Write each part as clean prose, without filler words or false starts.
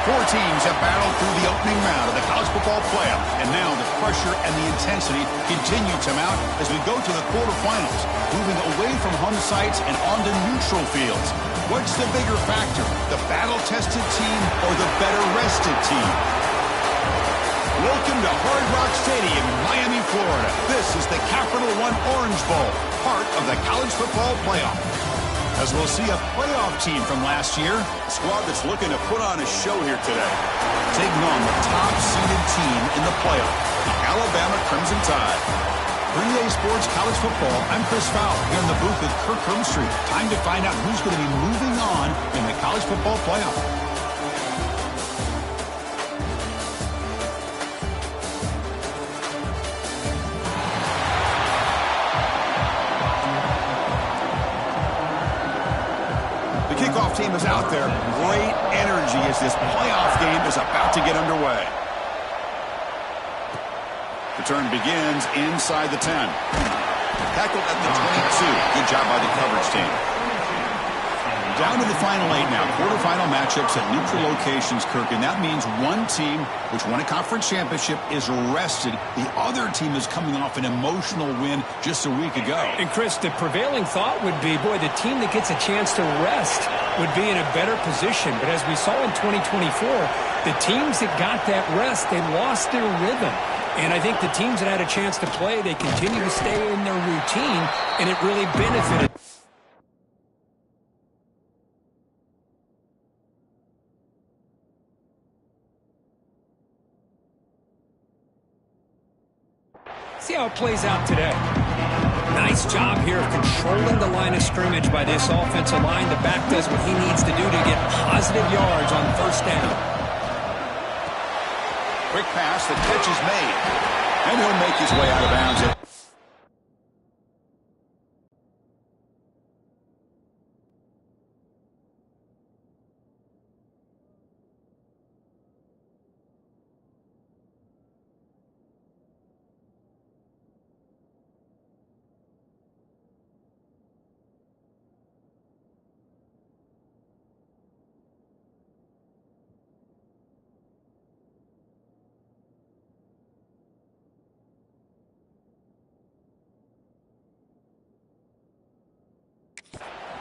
Four teams have battled through the opening round of the college football playoff, and now the pressure and the intensity continue to mount as we go to the quarterfinals, moving away from home sites and onto neutral fields. What's the bigger factor, the battle-tested team or the better-rested team? Welcome to Hard Rock Stadium in Miami, Florida. This is the Capital One Orange Bowl, part of the college football playoff. As we'll see a playoff team from last year, a squad that's looking to put on a show here today, taking on the top-seeded team in the playoff, the Alabama Crimson Tide. For EA Sports College Football, I'm Chris Fowler here in the booth with Kirk Hermstreet. Time to find out who's going to be moving on in the college football playoff. Team is out there. Great energy as this playoff game is about to get underway. Return begins inside the 10. Tackled at the 22. Good job by the coverage team. Down to the final 8 now. Quarterfinal matchups at neutral locations, Kirk, and that means one team, which won a conference championship, is rested. The other team is coming off an emotional win just a week ago. And, Chris, the prevailing thought would be, boy, the team that gets a chance to rest would be in a better position. But as we saw in 2024, the teams that got that rest, they lost their rhythm. And I think the teams that had a chance to play, they continue to stay in their routine, and it really benefited. See how it plays out today. Nice job here of controlling the line of scrimmage by this offensive line. The back does what he needs to do to get positive yards on first down. Quick pass, the catch is made. And he'll make his way out of bounds.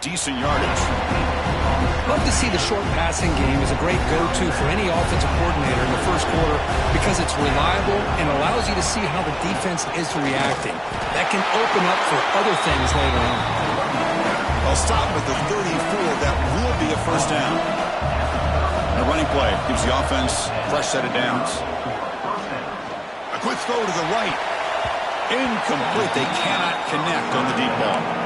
Decent yardage. Love to see the short passing game as a great go-to for any offensive coordinator in the first quarter because it's reliable and allows you to see how the defense is reacting. That can open up for other things later on. I'll stop with the 34. That will be a first down. And a running play gives the offense a fresh set of downs. A quick throw to the right. Incomplete. They cannot connect on the deep ball.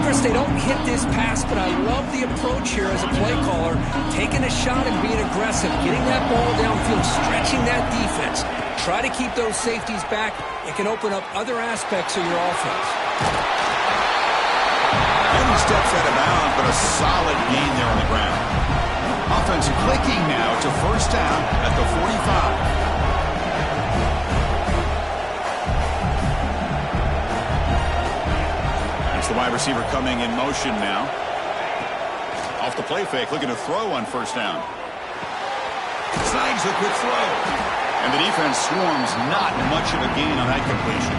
Chris, they don't hit this pass, but I love the approach here as a play caller, taking a shot and being aggressive, getting that ball downfield, stretching that defense. Try to keep those safeties back. It can open up other aspects of your offense. And he steps out of bounds, but a solid gain there on the ground. Offense clicking now to first down at the 45. The wide receiver coming in motion now. Off the play fake, looking to throw on first down. Snags a quick throw. And the defense swarms, not much of a gain on that completion.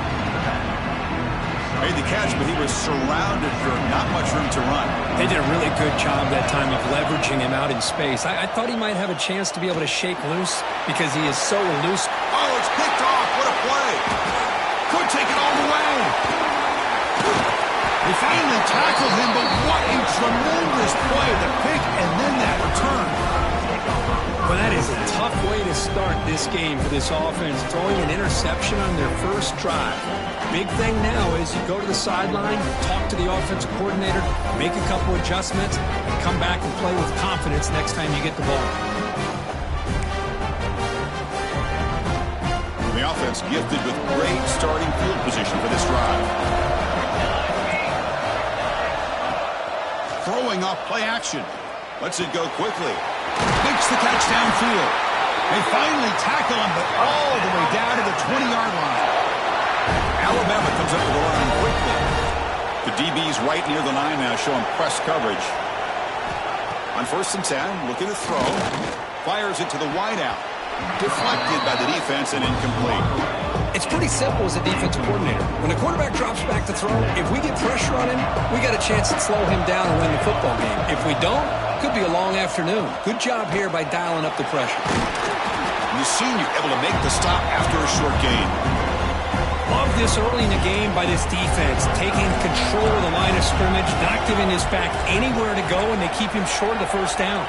Made the catch, but he was surrounded for not much room to run. They did a really good job that time of leveraging him out in space. I thought he might have a chance to be able to shake loose because he is so loose. Oh, it's picked off. What a play. Could take it all the way. They finally tackled him, but what a tremendous play. The pick and then that return. Well, that is a tough way to start this game for this offense, throwing an interception on their first drive. Big thing now is you go to the sideline, talk to the offensive coordinator, make a couple adjustments, and come back and play with confidence next time you get the ball. The offense gifted with great starting field position for this drive. Throwing off play action. Lets it go quickly. Makes the catch downfield. They finally tackle him, but all the way down to the 20-yard line. Alabama comes up with the line quickly. The DB's right near the line now, showing press coverage. On 1st and 10, looking to throw. Fires it to the wideout. Deflected by the defense and incomplete. It's pretty simple as a defensive coordinator. When the quarterback drops back to throw, if we get pressure on him, we got a chance to slow him down and win the football game. If we don't, could be a long afternoon. Good job here by dialing up the pressure. And the senior able to make the stop after a short gain. Love this early in the game by this defense, taking control of the line of scrimmage, not giving his back anywhere to go, and they keep him short of the first down.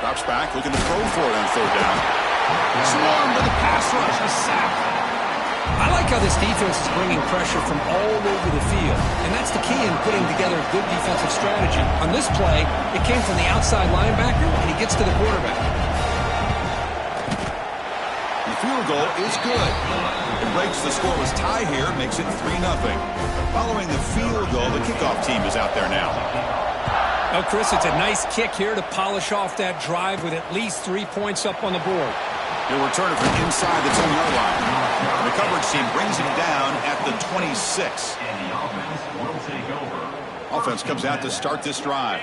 Drops back, looking to throw for it on third down. Swarmed by the pass rush, a sack. I like how this defense is bringing pressure from all over the field, and that's the key in putting together a good defensive strategy. On this play, it came from the outside linebacker, and he gets to the quarterback. The field goal is good. It breaks the scoreless tie here, makes it 3-0. Following the field goal, the kickoff team is out there now. Oh, Chris, it's a nice kick here to polish off that drive with at least 3 points up on the board. He'll return it from inside the 10-yard line. The coverage team brings him down at the 26. And the offense will take over. Offense comes out to start this drive.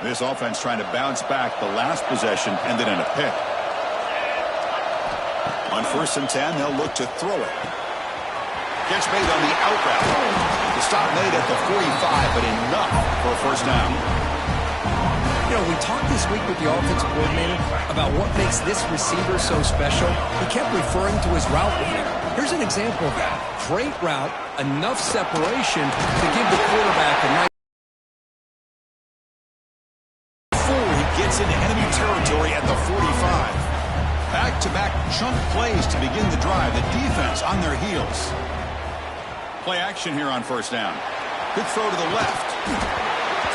This offense trying to bounce back. The last possession ended in a pick. On 1st and 10, they'll look to throw it. Catch made on the out route. The stop made at the 45, but enough for a first down. You know, we talked this week with the offensive coordinator about what makes this receiver so special. He kept referring to his route running. Here's an example of that. Great route, enough separation to give the quarterback a nice... Before he gets into enemy territory at the 45. Back-to-back chunk plays to begin the drive. The defense on their heels. Play action here on first down. Good throw to the left.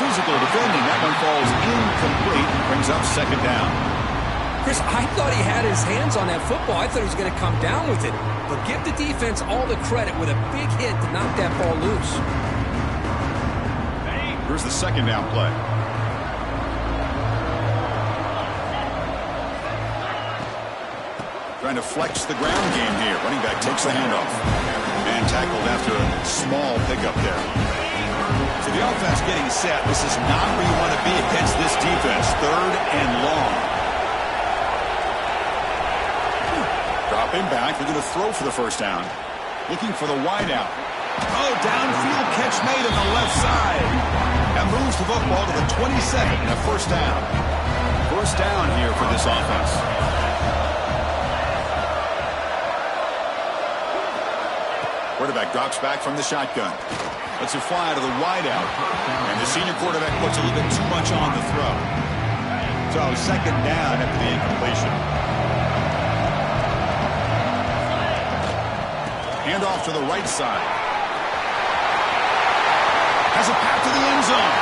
Physical defending. That one falls incomplete. Brings up second down. Chris, I thought he had his hands on that football. I thought he was going to come down with it. But give the defense all the credit with a big hit to knock that ball loose. Here's the second down play. Trying to flex the ground game here. Running back takes the handoff. Man tackled after a small pickup there. So the offense getting set. This is not where you want to be against this defense. 3rd and long. Dropping back. They're going to throw for the first down. Looking for the wideout. Oh, downfield catch made on the left side. That moves the football to the 22nd and a first down. First down here for this offense. Quarterback drops back from the shotgun. Lets it fly to the wideout. And the senior quarterback puts a little bit too much on the throw. So second down after the incompletion. Handoff to the right side. Has a path to the end zone.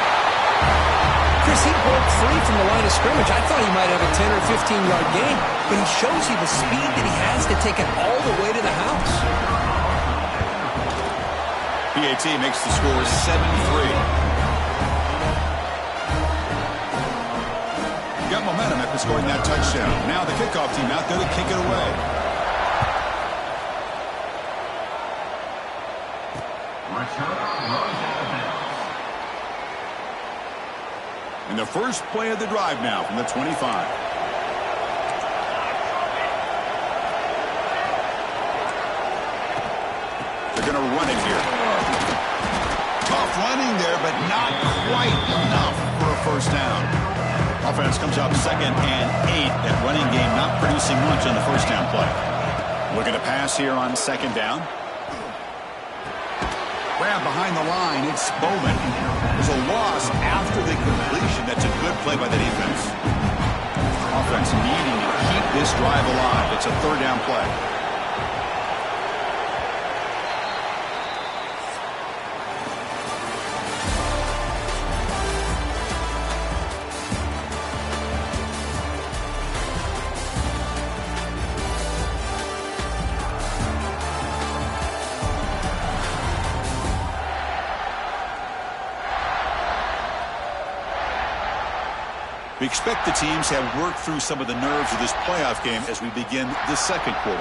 Chris, he broke free from the line of scrimmage. I thought he might have a 10 or 15-yard gain, but he shows you the speed that he has to take it all the way to the house. PAT makes the score 7-3. Got momentum after scoring that touchdown. Now the kickoff team out there to kick it away. And the first play of the drive now from the 25. They're going to run it here. Tough running there, but not quite enough for a first down. Offense comes up 2nd and 8. That running game not producing much on the first down play. Looking to pass here on 2nd down. Grab behind the line. It's Bowman. There's a loss after the completion. That's a good play by the defense. Offense needing to keep this drive alive. It's a 3rd down play. We expect the teams have worked through some of the nerves of this playoff game as we begin the second quarter.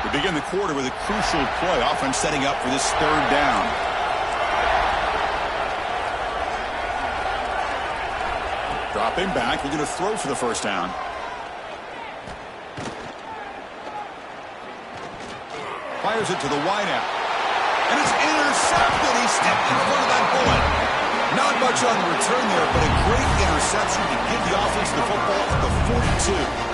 We begin the quarter with a crucial play. Offense setting up for this 3rd down. Dropping back, we're going to throw for the first down. Fires it to the wideout. And it's intercepted. He stepped in front of that bullet. Not much on the return there, but a great interception to give the offense the football at the 42.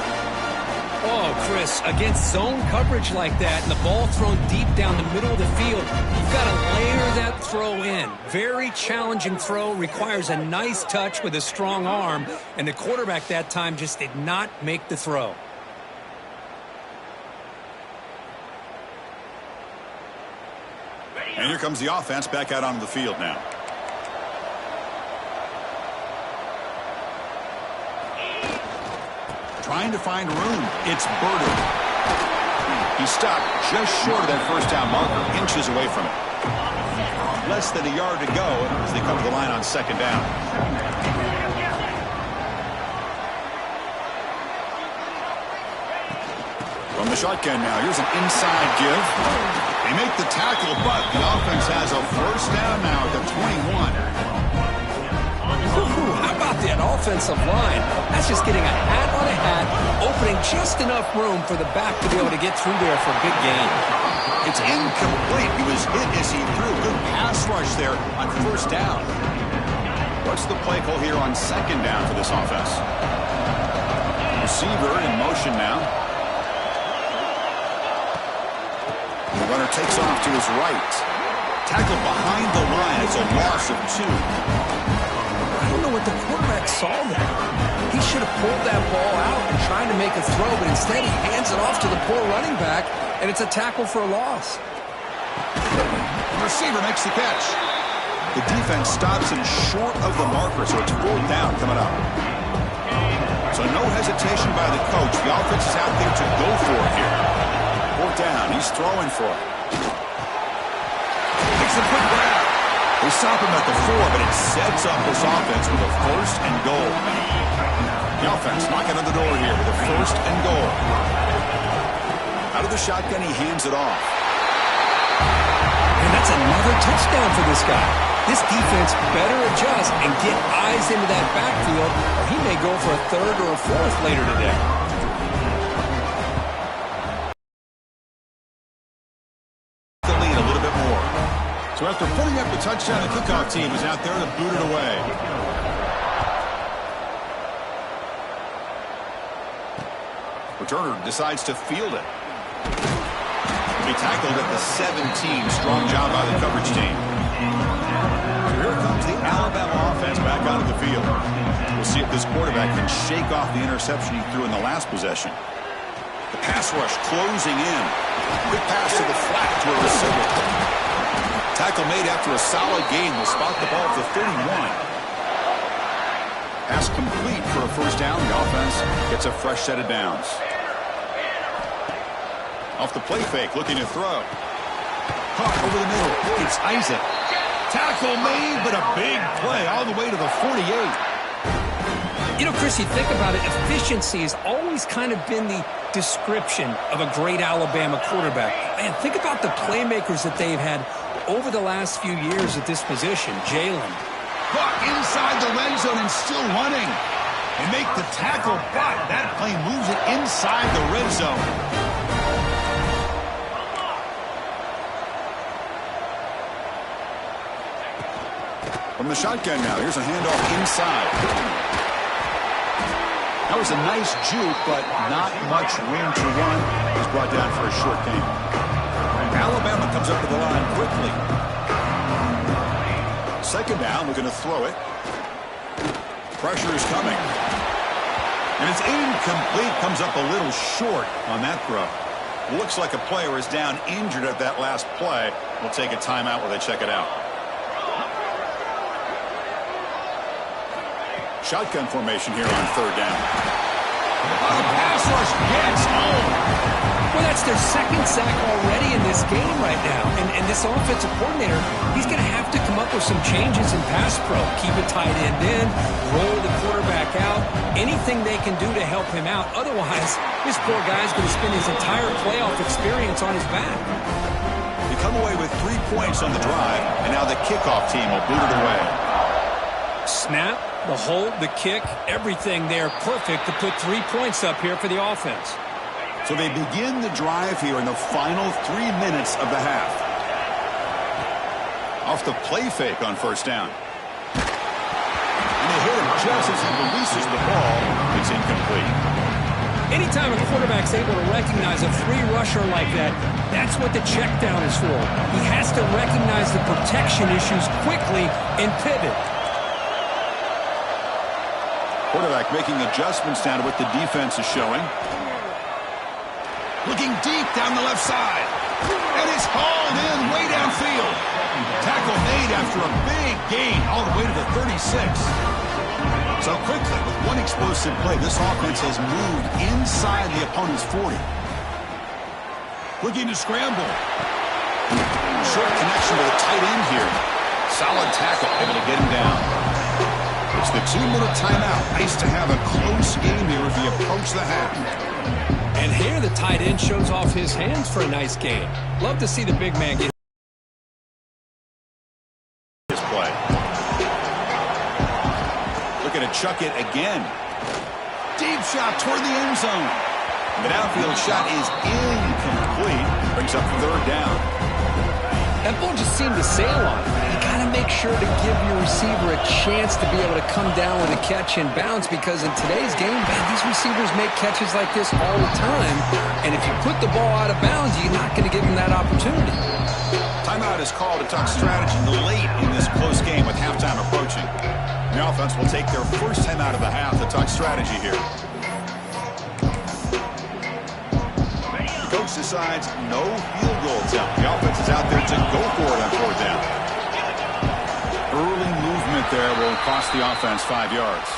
Oh, Chris, against zone coverage like that and the ball thrown deep down the middle of the field, you've got to layer that throw in. Very challenging throw, requires a nice touch with a strong arm, and the quarterback that time just did not make the throw. And here comes the offense back out onto the field now. Trying to find room. It's Burden. He stopped just short of that first down marker, inches away from it. Less than a yard to go as they come to the line on second down. From the shotgun now, here's an inside give. They make the tackle, but the offense has a first down now at the 21. How about that offensive line? That's just getting a hat on a hat, opening just enough room for the back to be able to get through there for a big gain. It's incomplete. He was hit as he threw. Good pass rush there on first down. What's the play call here on second down for this offense? Receiver in motion now. The runner takes off to his right. Tackled behind the line. It's a loss of 2. I don't know what the quarterback saw there. He should have pulled that ball out and tried to make a throw, but instead he hands it off to the poor running back, and it's a tackle for a loss. The receiver makes the catch. The defense stops him short of the marker, so it's 4th down coming up. So no hesitation by the coach. The offense is out there to go for it here. 4th down. He's throwing for it. Takes a quick grab. They stop him at the 4, but it sets up this offense with a 1st and goal. The offense knocking on the door here with a 1st and goal. Out of the shotgun, he hands it off. And that's another touchdown for this guy. This defense better adjust and get eyes into that backfield, or he may go for a 3rd or a 4th later today. So after putting up the touchdown, the kickoff team is out there to boot it away. Returner decides to field it. He tackled at the 17. Strong job by the coverage team. So here comes the Alabama offense back onto the field. We'll see if this quarterback can shake off the interception he threw in the last possession. The pass rush closing in. Quick pass to the flat to a receiver. Tackle made after a solid gain. Will spot the ball at the 31. Pass complete for a first down. The offense gets a fresh set of downs. Off the play fake, looking to throw. Caught over the middle. It's Isaac. Tackle made, but a big play all the way to the 48. You know, Chris, you think about it, efficiency has always kind of been the description of a great Alabama quarterback. Man, think about the playmakers that they've had over the last few years at this position. Jalen. Caught inside the red zone and still running. They make the tackle, but that play moves it inside the red zone. From the shotgun now, here's a handoff inside. That was a nice juke, but not much room to run. He's brought down for a short gain. Alabama comes up to the line quickly. Second down, looking to throw it. Pressure is coming. And it's incomplete, comes up a little short on that throw. Looks like a player is down injured at that last play. We'll take a timeout while they check it out. Shotgun formation here on 3rd down. Pass rush gets home. Well, that's their 2nd sack already in this game right now. And this offensive coordinator, he's going to have to come up with some changes in pass pro. Keep a tight end in, roll the quarterback out, anything they can do to help him out. Otherwise, this poor guy's going to spend his entire playoff experience on his back. You come away with 3 points on the drive, and now the kickoff team will boot it away. Snap, The hold, the kick, everything there perfect to put 3 points up here for the offense. So they begin the drive here in the final 3 minutes of the half. Off the play fake on first down. And they hit him just as he releases the ball. It's incomplete. Anytime a quarterback's able to recognize a free rusher like that, that's what the check down is for. He has to recognize the protection issues quickly and pivot. Quarterback making adjustments down to what the defense is showing. Looking deep down the left side. And it's hauled in way downfield. Tackle made after a big gain all the way to the 36. So quickly, with one explosive play, this offense has moved inside the opponent's 40. Looking to scramble. Short connection to the tight end here. Solid tackle, able to get him down. It's the 2-minute timeout. Nice to have a close game here as we approach the half. And here the tight end shows off his hands for a nice game. Love to see the big man get this play. Looking to chuck it again. Deep shot toward the end zone. The downfield shot is incomplete. Brings up third down. That ball just seemed to sail on him. You got to make sure to give your receiver a chance to be able to come down with a catch and bounce, because in today's game, man, these receivers make catches like this all the time. And if you put the ball out of bounds, you're not going to give them that opportunity. Timeout is called to talk strategy late in this close game with halftime approaching. The offense will take their first time out of the half to talk strategy here. The coach decides no field goal attempt. The offense is out there to go for it on fourth down. Early movement there will cost the offense 5 yards.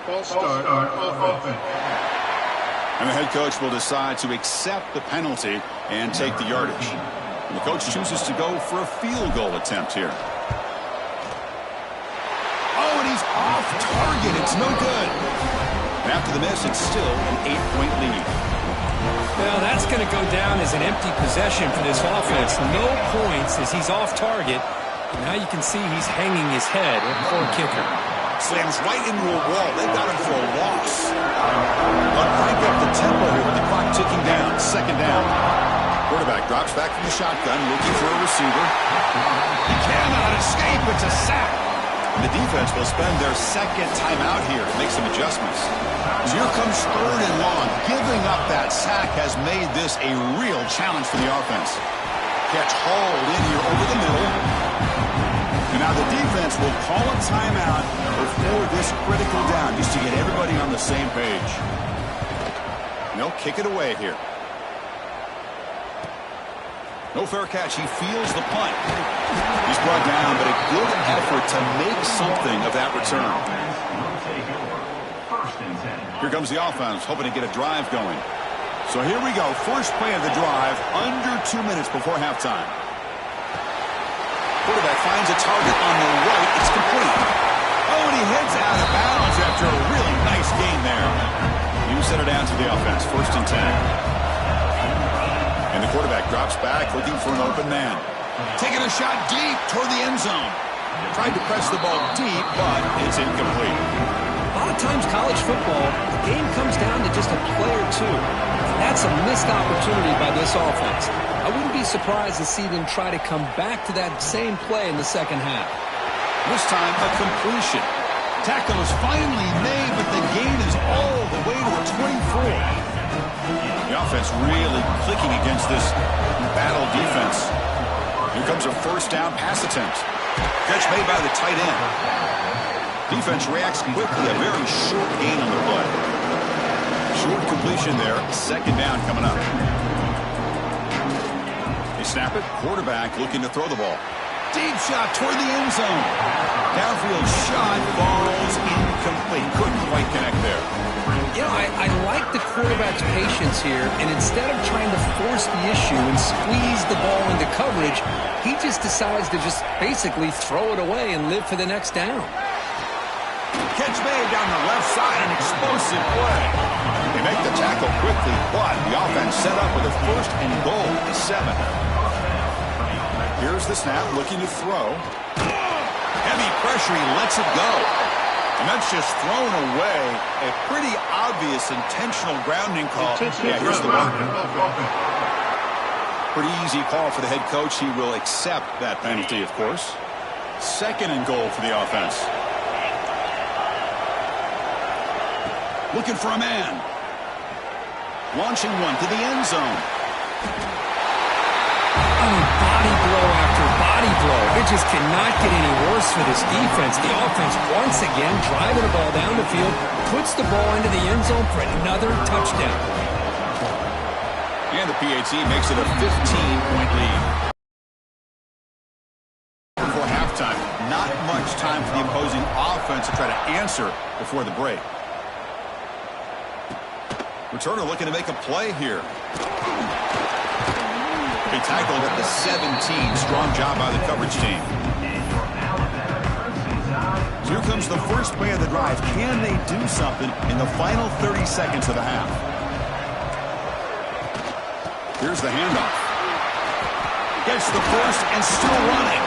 False start on offense. And the head coach will decide to accept the penalty and take the yardage. And the coach chooses to go for a field goal attempt here. Oh, and he's off target. It's no good. And after the miss, it's still an 8-point lead. Well, that's going to go down as an empty possession for this offense. No points as he's off target. And now you can see he's hanging his head. A poor kicker. Slams right into a wall. They got him for a loss. They'll crank up the tempo here with the clock ticking down. Second down. Quarterback drops back from the shotgun, looking for a receiver. He cannot escape. It's a sack. And the defense will spend their second timeout here to make some adjustments. So here comes third and long. Giving up that sack has made this a real challenge for the offense. Catch hauled in here over the middle. And now the defense will call a timeout before this critical down, just to get everybody on the same page. And they'll kick it away here. No fair catch. He feels the punt. He's brought down, but a good effort to make something of that return. Here comes the offense, hoping to get a drive going. So here we go. First play of the drive, under 2 minutes before halftime. Quarterback finds a target on the right. It's complete. Oh, and he heads out of bounds after a really nice gain there. You set it down to the offense. First and 10. And the quarterback drops back, looking for an open man. Taking a shot deep toward the end zone. Tried to press the ball deep, but it's incomplete. A lot of times college football, the game comes down to just a play or two. That's a missed opportunity by this offense. I wouldn't be surprised to see them try to come back to that same play in the second half. This time, a completion. Tackle is finally made, but the gain is all the way to the 24. The offense really clicking against this battle defense. Here comes a first down pass attempt. Catch made by the tight end. Defense reacts quickly. A very short gain on the play. Short completion there. Second down coming up. They snap it. Quarterback looking to throw the ball. Deep shot toward the end zone. Downfield shot falls incomplete. Couldn't quite connect there. You know, I like the quarterback's patience here, and instead of trying to force the issue and squeeze the ball into coverage, he just decides to just basically throw it away and live for the next down. Catch made down the left side, an explosive play. They make the tackle quickly, but the offense set up with a first and goal at 7. Here's the snap, looking to throw. heavy pressure. He lets it go. And that's just thrown away. A pretty obvious intentional grounding call. Yeah, here's the one. Pretty easy call for the head coach. He will accept that penalty, of course. 2nd and goal for the offense. Looking for a man. Launching one to the end zone. Body blow after body blow. It just cannot get any worse for this defense. The offense once again driving the ball down the field, puts the ball into the end zone for another touchdown. And the PAT makes it a 15-point lead. Before halftime, not much time for the opposing offense to try to answer before the break. Returner looking to make a play here. They tackled at the 17. Strong job by the coverage team. So here comes the first play of the drive. Can they do something in the final 30 seconds of the half? Here's the handoff. Gets the first and still running.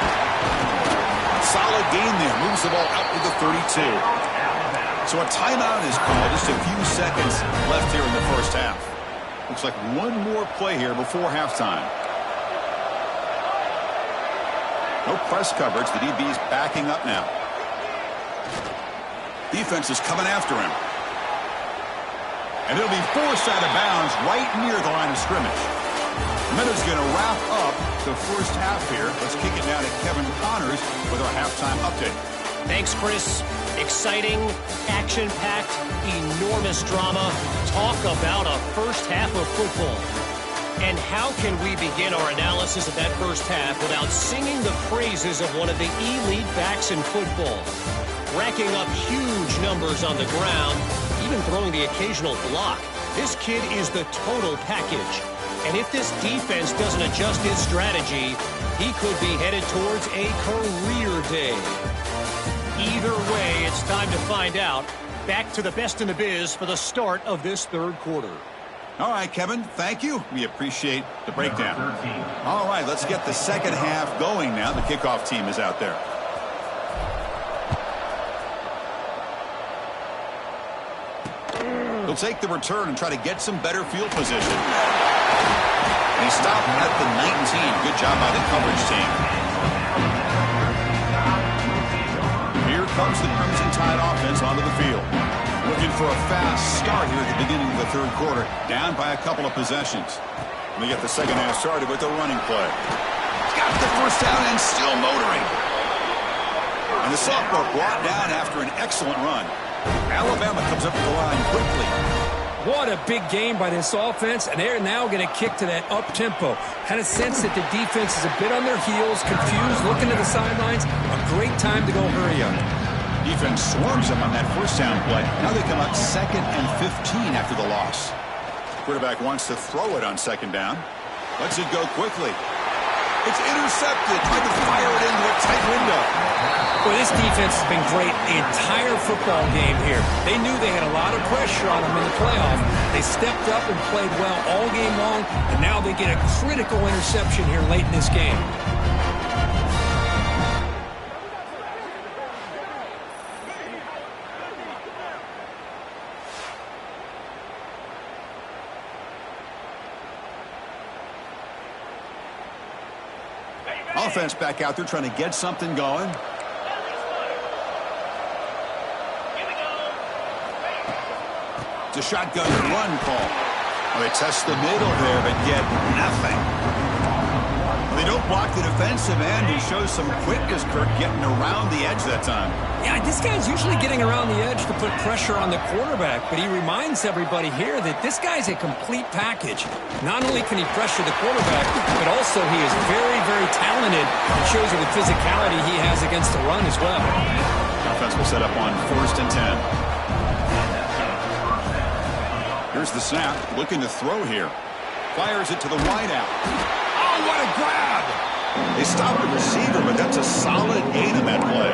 Solid gain there. Moves the ball out to the 32. So a timeout is called. Just a few seconds left here in the first half. Looks like one more play here before halftime. No press coverage. The DB's backing up now. Defense is coming after him. And he'll be forced out of bounds right near the line of scrimmage. Minutes going to wrap up the first half here. Let's kick it down to Kevin Connors with our halftime update. Thanks, Chris. Exciting, action-packed, enormous drama. Talk about a first half of football. And how can we begin our analysis of that first half without singing the praises of one of the elite backs in football? Racking up huge numbers on the ground, even throwing the occasional block. This kid is the total package. And if this defense doesn't adjust his strategy, he could be headed towards a career day. Either way, it's time to find out. Back to the best in the biz for the start of this third quarter. All right, Kevin, thank you. We appreciate the breakdown. All right, let's get the second half going now. The kickoff team is out there. They'll take the return and try to get some better field position. And he stopped at the 19. Good job by the coverage team. Here comes the Crimson Tide offense onto the field. Looking for a fast start here at the beginning of the third quarter. Down by a couple of possessions. And they get the second half started with a running play. Got the first down and still motoring. And the sophomore brought down after an excellent run. Alabama comes up the line quickly. What a big game by this offense, and they're now going to kick to that up-tempo. Had a sense that the defense is a bit on their heels, confused, looking to the sidelines. A great time to go hurry up. Defense swarms them on that first down play. Now they come up 2nd and 15 after the loss. Quarterback wants to throw it on second down. Lets it go quickly. It's intercepted. Tried to fire it into a tight window. Well, this defense has been great the entire football game here. They knew they had a lot of pressure on them in the playoff. They stepped up and played well all game long, and now they get a critical interception here late in this game. Offense back out there trying to get something going. It's a shotgun run call. Well, they test the middle there, but get nothing. They don't block the defensive end. He shows some quickness, Kirk, getting around the edge that time. Yeah, this guy's usually getting around the edge to put pressure on the quarterback, but he reminds everybody here that this guy's a complete package. Not only can he pressure the quarterback, but also he is very, very talented. It shows you the physicality he has against the run as well. Offense will set up on 1st and 10. Here's the snap, looking to throw here. Fires it to the wideout. Oh, what a grab! They stopped the receiver, but that's a solid gain in that play.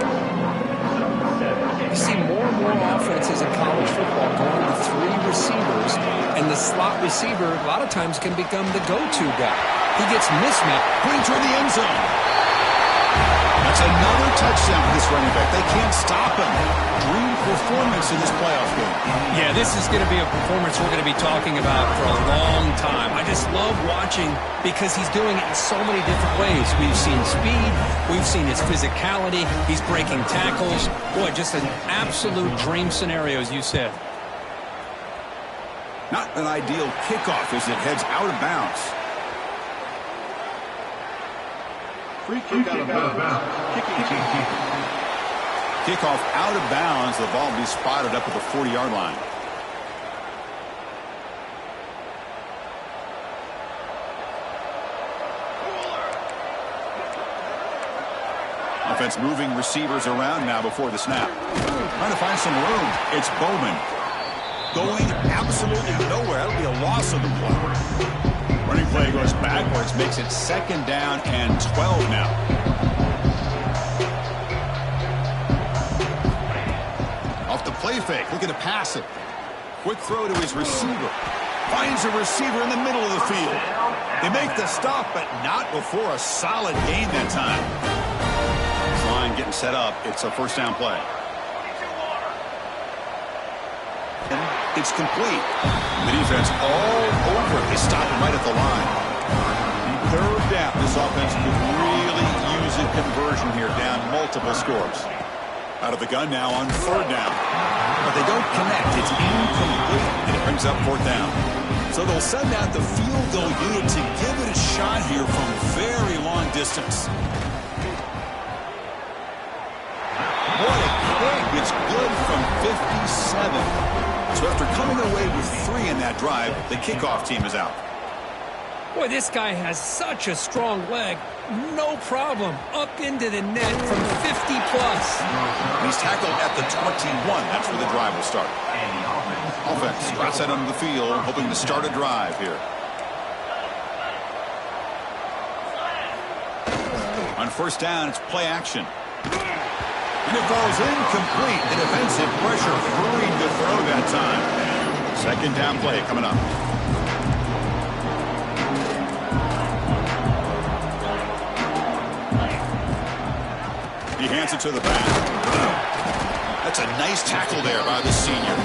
You see more and more offenses in college football going to 3 receivers, and the slot receiver a lot of times can become the go-to guy. He gets mismatched. Putting toward the end zone. That's another touchdown for this running back. They can't stop him. Dream performance in this playoff game. Yeah, this is going to be a performance we're going to be talking about for a long time. I just love watching because he's doing it in so many different ways. We've seen speed. We've seen his physicality. He's breaking tackles. Boy, just an absolute dream scenario, as you said. Not an ideal kickoff as it heads out of bounds. Free kick out of bounds. Kickoff out of bounds. The ball will be spotted up at the 40-yard line. Offense moving receivers around now before the snap. Trying to find some room. It's Bowman. Going absolutely nowhere. That'll be a loss of the play. Running play goes backwards, makes it 2nd down and 12 now. Off the play fake, looking to pass it. Quick throw to his receiver. Finds a receiver in the middle of the field. They make the stop, but not before a solid gain that time. This line getting set up. It's a 1st down play. It's complete. The defense all over it. They stop him right at the line. 3rd down. This offense could really use a conversion here, down multiple scores. Out of the gun now on 3rd down. But they don't connect. It's incomplete, and it brings up 4th down. So they'll send out the field goal unit to give it a shot here from very long distance. What a kick. It's good from 57. So after coming away with 3 in that drive, the kickoff team is out. Boy, this guy has such a strong leg. No problem. Up into the net from 50+. He's tackled at the 21. That's where the drive will start. Offense drops that onto the field, hoping to start a drive here. On 1st down, it's play action. And it falls incomplete. The defensive pressure hurried to throw that time. 2nd down play coming up. He hands it to the back. That's a nice tackle there by the senior.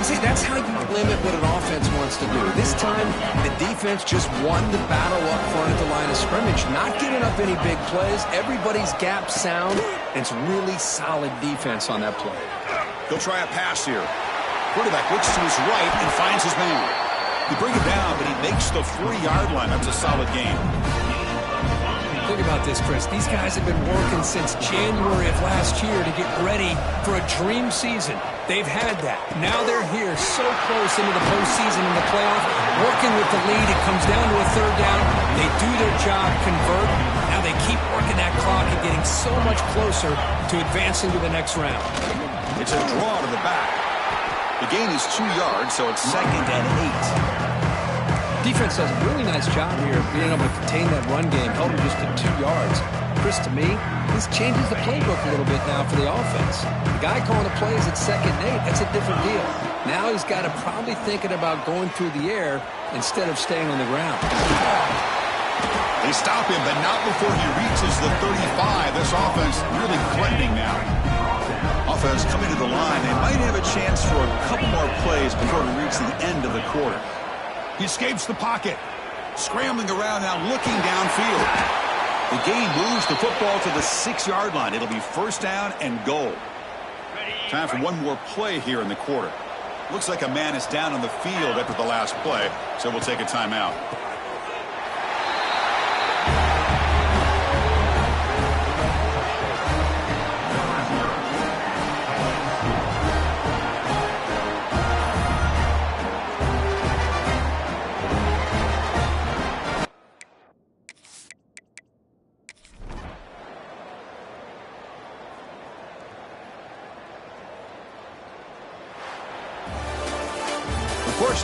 See, that's how you limit what an offense wants to do. This time, the defense just won the battle up front at the line of scrimmage, not giving up any big plays. Everybody's gap sound. It's really solid defense on that play. He'll try a pass here. Quarterback looks to his right and finds his man. He bring it down, but he makes the 3-yard line. That's a solid game. Think about this, Chris. These guys have been working since January of last year to get ready for a dream season. They've had that. Now they're here so close into the postseason and the playoff, working with the lead. It comes down to a 3rd down. They do their job, convert. Now they keep working that clock and getting so much closer to advancing to the next round. It's a draw to the back. The gain is 2 yards, so it's 2nd and 8. Defense does a really nice job here of being able to contain that run game, held him just to 2 yards. Chris, to me, this changes the playbook a little bit now for the offense. The guy calling the plays at 2nd and 8, that's a different deal. Now he's got to probably thinking about going through the air instead of staying on the ground. They stop him, but not before he reaches the 35. This offense really threatening now. Offense coming to the line. They might have a chance for a couple more plays before we reach the end of the quarter. He escapes the pocket. Scrambling around now, looking downfield. The game moves the football to the 6-yard line. It'll be 1st down and goal. Time for one more play here in the quarter. Looks like a man is down on the field after the last play, so we'll take a timeout.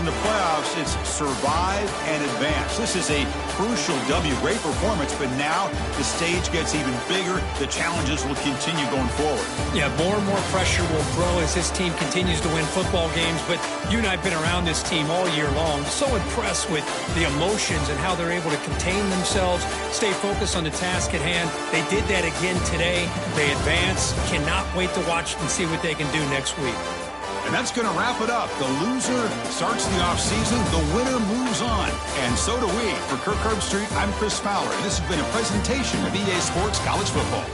In the playoffs, playoffs, it's survive and advance. This is a crucial W. Great performance, but now the stage gets even bigger. The challenges will continue going forward. Yeah, more and more pressure will grow as this team continues to win football games, but you and I have been around this team all year long. So impressed with the emotions and how they're able to contain themselves, stay focused on the task at hand. They did that again today. They advance. Cannot wait to watch and see what they can do next week. And that's going to wrap it up. The loser starts the offseason. The winner moves on. And so do we. For Kirk Herbstreit, I'm Chris Fowler. This has been a presentation of EA Sports College Football.